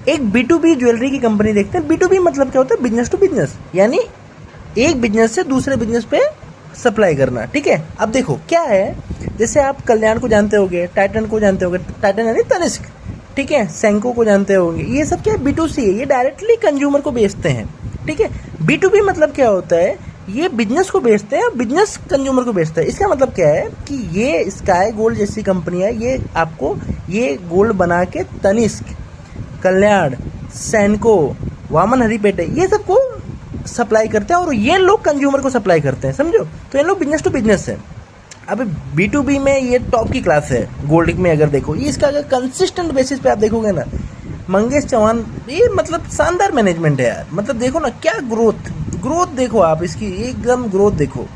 एक B2B jewellery की company देखते हैं। B2B मतलब क्या होता है? बिजनेस टू बिजनेस, यानी एक बिजनेस से दूसरे बिजनेस पे सप्लाई करना। ठीक है, अब देखो क्या है, जैसे आप कल्याण को जानते होगे, टाइटन को जानते होगे, टाइटन यानी तनिष्क, ठीक है, सेंको को जानते होंगे। ये सब क्या है? B2C है, ये डायरेक्टली कंज्यूमर को बेचते हैं। ठीक है, B2B मतलब क्या होता है? ये बिजनेस को बेचते हैं, बिजनेस कंज्यूमर को बेचता है। इसका मतलब क्या है कि ये स्काई गोल्ड जैसी कंपनी है, ये आपको ये गोल्ड बना के तनिष्क, कल्याण, सेंको, वामन हरिपेटे, ये सबको सप्लाई करते हैं और ये लोग कंज्यूमर को सप्लाई करते हैं, समझो। तो ये लोग बिजनेस टू बिजनेस है। अब B2B में ये टॉप की क्लास है। गोल्ड में अगर देखो, ये इसका अगर कंसिस्टेंट बेसिस पे आप देखोगे ना, मंगेश चौहान, ये मतलब शानदार मैनेजमेंट है यार। मतलब देखो ना क्या ग्रोथ देखो आप इसकी, एकदम ग्रोथ देखो,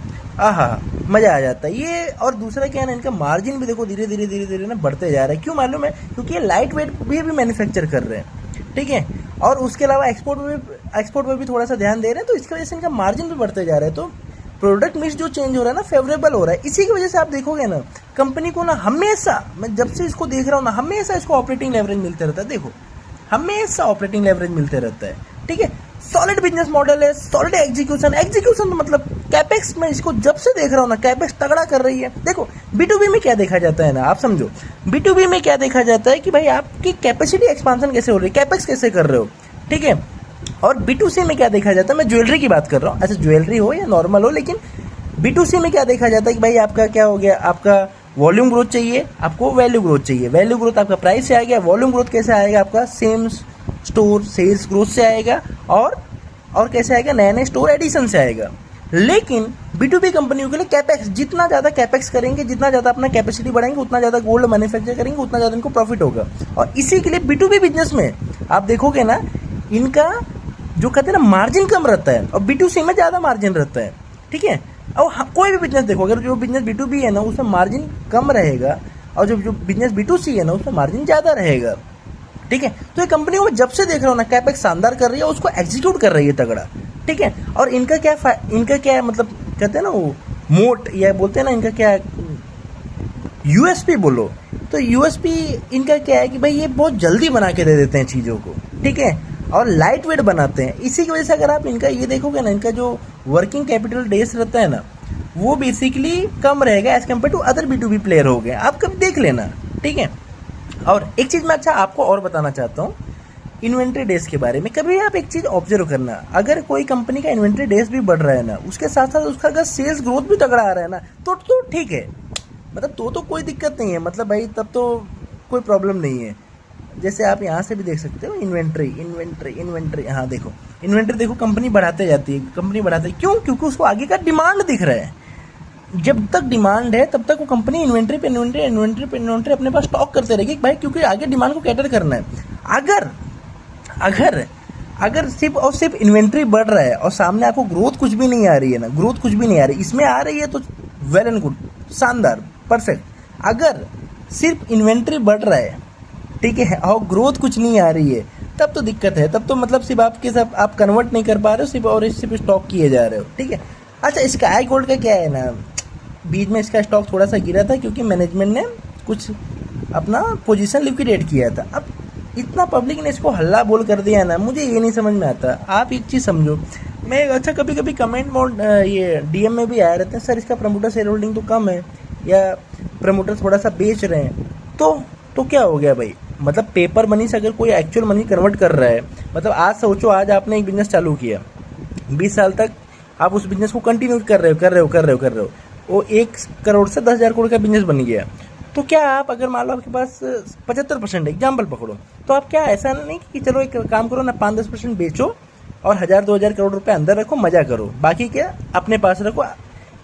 आहा मजा आ जाता है ये। और दूसरा क्या है ना, इनका मार्जिन भी देखो धीरे धीरे ना बढ़ते जा रहा है। क्यों मालूम है? क्योंकि ये लाइट वेट भी मैन्युफैक्चर कर रहे हैं। ठीक है, और उसके अलावा एक्सपोर्ट में भी थोड़ा सा ध्यान दे रहे हैं, तो इसकी वजह से इनका मार्जिन भी बढ़ते जा रहा है। तो प्रोडक्ट मिक्स जो चेंज हो रहा है ना, फेवरेबल हो रहा है। इसी की वजह से आप देखोगे ना, कंपनी को ना हमेशा, मैं जब से इसको देख रहा हूँ ना, हमेशा इसको ऑपरेटिंग लेवरेज मिलते रहता है। देखो हमेशा ऑपरेटिंग लेवरेज मिलते रहता है। ठीक है, सॉलिड बिजनेस मॉडल है, सॉलिड एग्जीक्यूशन मतलब कैपेक्स में इसको जब से देख रहा हूँ ना, कैपेक्स तगड़ा कर रही है। देखो B2B में क्या देखा जाता है ना, आप समझो, B2B में क्या देखा जाता है कि भाई आपकी कैपेसिटी एक्सपांशन कैसे हो रही है, कैपेक्स कैसे कर रहे हो। ठीक है, और B2C में क्या देखा जाता है, मैं ज्वेलरी की बात कर रहा हूँ, अच्छा ज्वेलरी हो या नॉर्मल हो, लेकिन B2C में क्या देखा जाता है कि भाई आपका क्या हो गया, आपका वॉल्यूम ग्रोथ चाहिए, आपको वैल्यू ग्रोथ चाहिए। वैल्यू ग्रोथ आपका प्राइस से आ गया, वॉल्यूम ग्रोथ कैसे आएगा, आपका सेम स्टोर सेल्स ग्रोथ से आएगा, और कैसे आएगा, नए नए स्टोर एडिशन से आएगा। लेकिन B2B कंपनियों के लिए कैपेक्स, जितना ज़्यादा कैपेक्स करेंगे, जितना ज़्यादा अपना कैपेसिटी बढ़ाएंगे, उतना ज़्यादा गोल्ड मैन्युफैक्चर करेंगे, उतना ज़्यादा इनको प्रॉफिट होगा। और इसी के लिए B2B बिजनेस में आप देखोगे ना, इनका जो कहते हैं ना मार्जिन कम रहता है, और B2C में ज़्यादा मार्जिन रहता है। ठीक है, और कोई भी बिजनेस देखो, अगर जो बिजनेस B2B है ना, उसमें मार्जिन कम रहेगा, और जो बिजनेस B2C है ना, उसमें मार्जिन ज़्यादा रहेगा। ठीक है, तो ये कंपनी को जब से देख रहा हूँ ना, कैपेक्स शानदार कर रही है, उसको एग्जीक्यूट कर रही है तगड़ा। ठीक है, और इनका क्या मतलब कहते हैं ना वो मोट, या बोलते हैं ना इनका क्या USP बोलो, तो USP इनका क्या है कि भाई ये बहुत जल्दी बना के दे देते हैं चीज़ों को। ठीक है, और लाइट वेट बनाते हैं। इसी की वजह से अगर आप इनका ये देखोगे ना, इनका जो वर्किंग कैपिटल डेज रहता है ना, वो बेसिकली कम रहेगा as compare to other B2B player हो गए, आप कभी देख लेना। ठीक है, और एक चीज़ मैं अच्छा आपको और बताना चाहता हूँ इन्वेंट्री डेज के बारे में। कभी आप एक चीज़ ऑब्जर्व करना, अगर कोई कंपनी का इन्वेंट्री डेज भी बढ़ रहा है ना, उसके साथ साथ उसका अगर सेल्स ग्रोथ भी तगड़ा आ रहा है ना, तो ठीक है, मतलब तो कोई दिक्कत नहीं है, मतलब भाई तब तो कोई प्रॉब्लम नहीं है। जैसे आप यहाँ से भी देख सकते हो इन्वेंट्री, हाँ देखो इन्वेंट्री देखो, कंपनी बढ़ाते जाती है, क्यों? क्योंकि उसको आगे का डिमांड दिख रहा है। जब तक डिमांड है तब तक वो कंपनी इन्वेंट्री पे अपने पास स्टॉक करते रहेगी भाई, क्योंकि आगे डिमांड को कैटर करना है। अगर सिर्फ इन्वेंट्री बढ़ रहा है और सामने आपको ग्रोथ कुछ भी नहीं आ रही है ना, इसमें आ रही है तो वेल एंड गुड, शानदार, परफेक्ट। अगर सिर्फ इन्वेंट्री बढ़ रहा है, ठीक है, और ग्रोथ कुछ नहीं आ रही है, तब तो दिक्कत है, तब तो मतलब सिर्फ आपके साथ आप कन्वर्ट नहीं कर पा रहे हो, सिर्फ स्टॉक किए जा रहे हो। ठीक है, अच्छा स्काई गोल्ड का क्या है ना, बीच में इसका स्टॉक थोड़ा सा गिरा था क्योंकि मैनेजमेंट ने कुछ अपना पोजीशन लिक्विडेट किया था। अब इतना पब्लिक ने इसको हल्ला बोल कर दिया ना, मुझे ये नहीं समझ में आता। आप एक चीज़ समझो, मैं अच्छा कभी कभी कमेंट मोड ये DM में भी आए रहते हैं, सर इसका प्रमोटर शेयर होल्डिंग तो कम है, या प्रमोटर थोड़ा सा बेच रहे हैं, तो क्या हो गया भाई, मतलब पेपर मनी से अगर कोई एक्चुअल मनी कन्वर्ट कर रहा है, मतलब आज सोचो, आज आपने एक बिजनेस चालू किया, 20 साल तक आप उस बिजनेस को कंटिन्यू कर रहे हो, वो 1 करोड़ से 10,000 करोड़ का बिजनेस बन गया। तो क्या आप अगर मान लो आपके पास 75% एग्जाम्पल पकड़ो, तो आप क्या ऐसा नहीं कि चलो एक काम करो ना, 5-10% बेचो और 1,000-2,000 करोड़ रुपए अंदर रखो, मजा करो, बाकी क्या अपने पास रखो,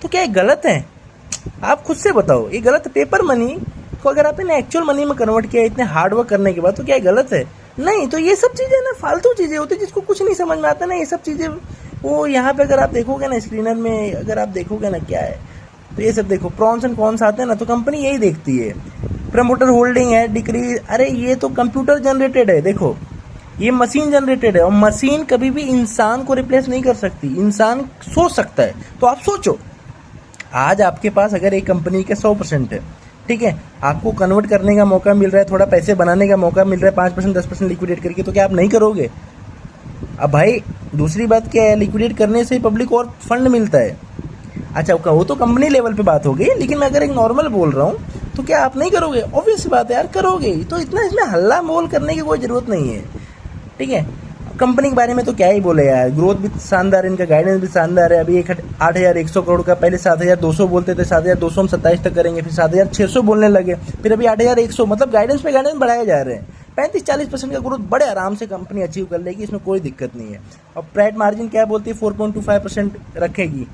तो क्या ये गलत है? आप खुद से बताओ, ये गलत? पेपर मनी को अगर आपने एक्चुअल मनी में कन्वर्ट किया इतने हार्ड वर्क करने के बाद, तो क्या गलत है? नहीं। तो ये सब चीज़ें ना फालतू चीज़ें होती है जिसको कुछ नहीं समझ में आता ना, ये सब चीज़ें। वो यहाँ पे अगर आप देखोगे ना स्क्रीनर में, अगर आप देखोगे ना क्या है, तो ये सब देखो प्रॉन्स एंड कॉन्स आते हैं ना, तो कंपनी यही देखती है, प्रमोटर होल्डिंग है, डिक्रीज, अरे ये तो कंप्यूटर जनरेटेड है, देखो ये मशीन जनरेटेड है, और मशीन कभी भी इंसान को रिप्लेस नहीं कर सकती। इंसान सोच सकता है, तो आप सोचो, आज आपके पास अगर एक कंपनी के 100% है, ठीक है, आपको कन्वर्ट करने का मौका मिल रहा है, थोड़ा पैसे बनाने का मौका मिल रहा है 5% 10% लिक्विडेट करके, तो क्या आप नहीं करोगे? अब भाई दूसरी बात क्या है, लिक्विडेट करने से पब्लिक और फंड मिलता है। अच्छा वो तो कंपनी लेवल पे बात हो गई, लेकिन मैं अगर एक नॉर्मल बोल रहा हूँ तो क्या आप नहीं करोगे? ऑब्वियस बात है यार, करोगे ही। तो इतना इसमें हल्ला बोल करने की कोई ज़रूरत नहीं है, ठीक है। कंपनी के बारे में तो क्या ही बोले यार, ग्रोथ भी शानदार है, इनका गाइडेंस भी शानदार है। अभी 8,100 करोड़ का, पहले 7,200 बोलते थे, 7,200 हम 27 तक करेंगे, फिर 7,600 बोलने लगे, फिर अभी 8,100, मतलब गाइडेंस पे गाइडेंस बढ़ाए जा रहे हैं। 35-40% का ग्रोथ बड़े आराम से कंपनी अचीव कर लेगी, इसमें कोई दिक्कत नहीं है। और प्राइट मार्जिन क्या बोलती है, 4.25% रखेगी,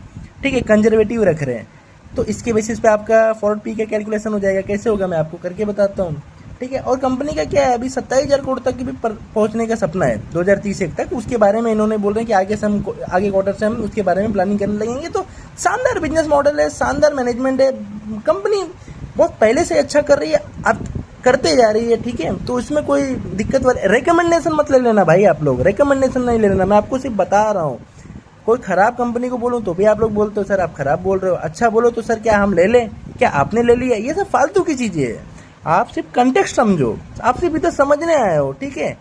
ठीक है, कंजर्वेटिव रख रहे हैं। तो इसके बेसिस पे आपका फॉरवर्ड पी का कैलकुलेशन हो जाएगा। कैसे होगा मैं आपको करके बताता हूँ, ठीक है। और कंपनी का क्या है, अभी 27,000 करोड़ तक की भी पहुंचने का सपना है 2030 तक। उसके बारे में इन्होंने बोल रहे हैं कि आगे क्वार्टर से हम उसके बारे में प्लानिंग करने लगेंगे। तो शानदार बिजनेस मॉडल है, शानदार मैनेजमेंट है, कंपनी बहुत पहले से अच्छा कर रही है, अब करते जा रही है, ठीक है। तो इसमें कोई दिक्कत वाली रिकमेंडेशन मत ले लेना भाई, आप लोग रिकमेंडेशन नहीं ले लेना, मैं आपको सिर्फ बता रहा हूँ। कोई खराब कंपनी को बोलूँ तो भी आप लोग बोलते हो सर आप खराब बोल रहे हो, अच्छा बोलो तो सर क्या हम ले लें, क्या आपने ले लिया? ये सब फालतू की चीज़ें है। आप सिर्फ कंटेक्स्ट समझो, आप सिर्फ इधर समझने आए हो, ठीक है।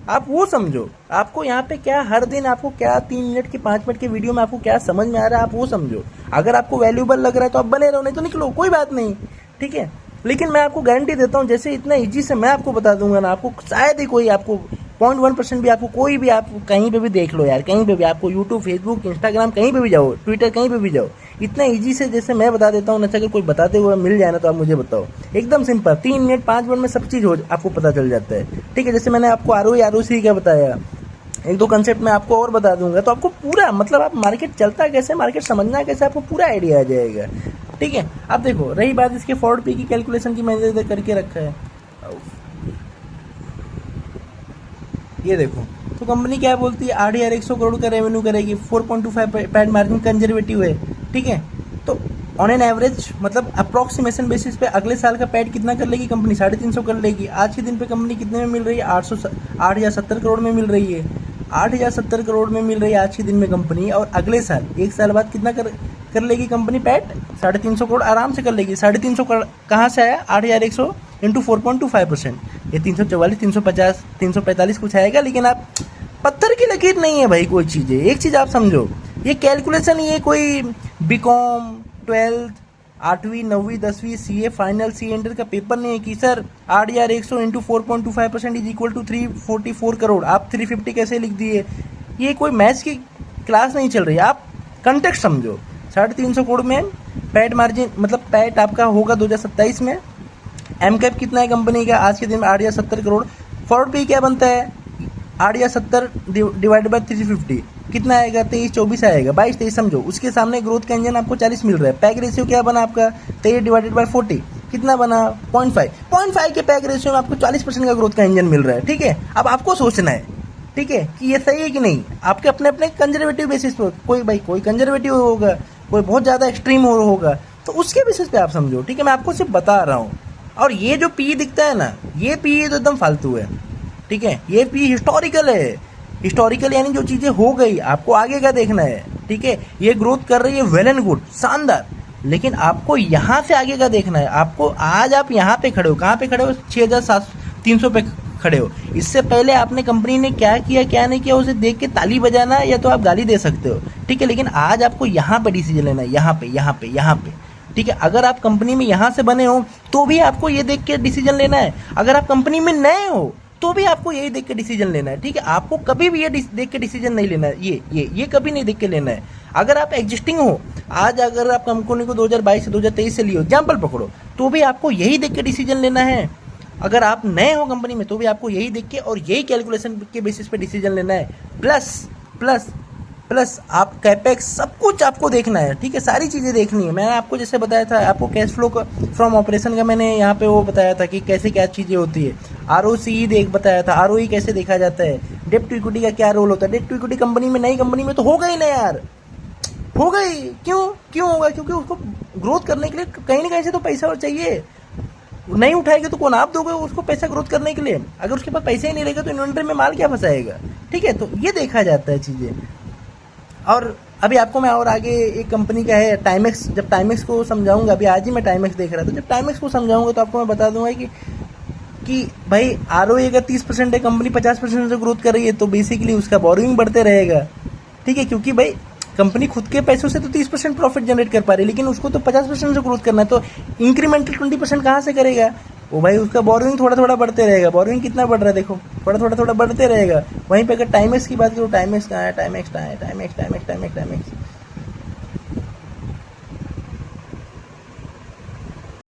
आप वो समझो, आपको यहाँ पे क्या हर दिन आपको क्या 3 मिनट की 5 मिनट की वीडियो में आपको क्या समझ में आ रहा है, आप वो समझो। अगर आपको वैल्यूबल लग रहा है तो आप बने रहो, नहीं तो निकलो, कोई बात नहीं, ठीक है। लेकिन मैं आपको गारंटी देता हूँ, जैसे इतना ईजी से मैं आपको बता दूंगा ना, आपको शायद ही कोई आपको 0.1% भी आपको कोई भी, आप कहीं पे भी देख लो यार, कहीं पे भी आपको यूट्यूब, फेसबुक, इंस्टाग्राम, कहीं पे भी जाओ, ट्विटर, कहीं पे भी जाओ, इतना ईजी से जैसे मैं बता देता हूँ ना, अगर कोई बताते हुए मिल जाए ना तो आप मुझे बताओ। एकदम सिंपल, 3 मिनट 5 मिनट में सब चीज़ हो आपको पता चल जाता है, ठीक है। जैसे मैंने आपको ROE क्या बताया, 1-2 कंसेप्ट मैं आपको और बता दूंगा, तो आपको पूरा मतलब आप मार्केट चलता कैसे, मार्केट समझना कैसे, आपको पूरा आइडिया आ जाएगा, ठीक है। अब देखो रही बात इसके फॉरवर्ड पी की कैलकुलेशन की, मैंने इधर करके रखा है, ये देखो। तो कंपनी क्या बोलती है, 8,100 करोड़ का रेवेन्यू करेगी, 4.25 पैड मार्जिन कंजर्वेटिव है, ठीक है। तो ऑन एन एवरेज मतलब अप्रॉक्सीमेशन बेसिस पे अगले साल का पैड कितना कर लेगी कंपनी, 350 कर लेगी। आज के दिन पे कंपनी कितने में मिल रही है, 8,070 करोड़ में मिल रही है, 8,070 करोड़ में मिल रही है आज के दिन में कंपनी। और अगले साल 1 साल बाद कितना कर लेगी कंपनी पैड, 350 करोड़ आराम से कर लेगी। 350 करोड़ कहाँ से आया, 8,100 इंटू 4.25%, ये 344, 350, 345 कुछ आएगा। लेकिन आप पत्थर की लकीर नहीं है भाई कोई चीज़ है, एक चीज़ आप समझो, ये कैलकुलेशन ये कोई BCom 12th 8वीं 9वीं 10वीं CA फाइनल सी एंटर का पेपर नहीं है कि sir 8,100 into 4.25% is equal to 344 crore, आप 350 कैसे लिख दिए। ये कोई मैथ्स की क्लास नहीं चल रही, आप कंटेक्स्ट समझो। 350 करोड़ में पैट मार्जिन मतलब पैट आपका होगा 2027 में। MCAP कितना है कंपनी का आज के दिन में, 8,070 करोड़। फॉरवर्ड पे क्या बनता है, 8,070 डिवाइड बाय 350 कितना आएगा, 23-24 आएगा, 22-23 समझो। उसके सामने ग्रोथ का इंजन आपको 40 मिल रहा है। पैक रेशियो क्या बना आपका, 23 डिवाइडेड बाय 40 कितना बना, 0.5 के पैक रेशियो में आपको 40% का ग्रोथ का इंजन मिल रहा है, ठीक है। अब आपको सोचना है, ठीक है, कि ये सही है कि नहीं। आपके अपने अपने कंजर्वेटिव बेसिस पर, कोई कंजर्वेटिव होगा, कोई बहुत ज़्यादा एक्सट्रीम होगा, तो उसके बेसिस पे आप समझो, ठीक है। मैं आपको सिर्फ बता रहा हूँ। और ये जो पी दिखता है ना, ये पी तो एकदम फालतू है, ठीक है। ये पी हिस्टोरिकल है, हिस्टोरिकल यानी जो चीज़ें हो गई आपको आगे का देखना है, ठीक है। ये ग्रोथ कर रही है, वेल एंड गुड, शानदार, लेकिन आपको यहाँ से आगे का देखना है। आपको आज आप यहाँ पे खड़े हो, कहाँ पे खड़े हो, 6,300 पे खड़े हो। इससे पहले आपने कंपनी ने क्या किया क्या नहीं किया उसे देख के ताली बजाना है या तो आप गाली दे सकते हो, ठीक है। लेकिन आज आपको यहाँ पे डिसीजन लेना है, यहाँ पे, ठीक है। अगर आप कंपनी में यहाँ से बने हो तो भी आपको ये देख के डिसीजन लेना है, अगर आप कंपनी में नए हो तो भी आपको यही देख के डिसीजन लेना है, ठीक है। आपको कभी भी ये देख के डिसीजन नहीं लेना है, ये कभी नहीं देख के लेना है। अगर आप एग्जिस्टिंग हो, आज अगर आप कंपनी को 2022 से 2023 से लियो एग्जाम्पल पकड़ो, तो भी आपको यही देख के डिसीजन लेना है। अगर आप नए हो कंपनी में तो भी आपको यही देख के और यही कैलकुलेशन के बेसिस पे डिसीजन लेना है। प्लस आप कैपेक्स सब कुछ आपको देखना है, ठीक है। सारी चीज़ें देखनी है। मैंने आपको जैसे बताया था, आपको कैश फ्लो का फ्रॉम ऑपरेशन का मैंने यहाँ पे वो बताया था कि कैसे क्या चीज़ें होती है। ROCE बताया था, ROE कैसे देखा जाता है, डेट टू इक्विटी का क्या रोल होता है। डेट टू इक्विटी कंपनी में, नई कंपनी में तो होगा ही ना यार, हो गई। क्यों होगा, क्योंकि उसको ग्रोथ करने के लिए कहीं ना कहीं से तो पैसा और चाहिए। नहीं उठाएगा तो कौन, आप दोगे उसको पैसा ग्रोथ करने के लिए। अगर उसके पास पैसे ही नहीं रहेगा तो इन्वेंटरी में माल क्या फंसाएगा, ठीक है। तो ये देखा जाता है चीज़ें। और अभी आपको मैं और आगे एक कंपनी का है टाइमेक्स, जब टाइमेक्स को समझाऊंगा, अभी आज ही मैं टाइमेक्स देख रहा था, जब टाइमेक्स को समझाऊंगा तो आपको मैं बता दूंगा कि भाई आरओई अगर 30% है, कंपनी 50% से ग्रोथ कर रही है, तो बेसिकली उसका बोरोइंग बढ़ते रहेगा, ठीक है, क्योंकि भाई कंपनी खुद के पैसों से तो 30% प्रॉफिट जनरेट कर पा रही है, लेकिन उसको तो 50% से ग्रोथ करना है, तो इंक्रीमेंटल 20% कहाँ से करेगा वो? भाई उसका बोरोइंग थोड़ा थोड़ा बढ़ते रहेगा। बोरोइंग कितना बढ़ रहा है देखो, थोड़ा थोड़ा थोड़ा बढ़ते रहेगा। वहीं पे अगर टाइमेक्स की बात करो, टाइमेक्स कहाँ है, टाइमेक्स कहाँ है, टाइमेक्स टाइमेक्स टाइमेक्स टाइमेक्स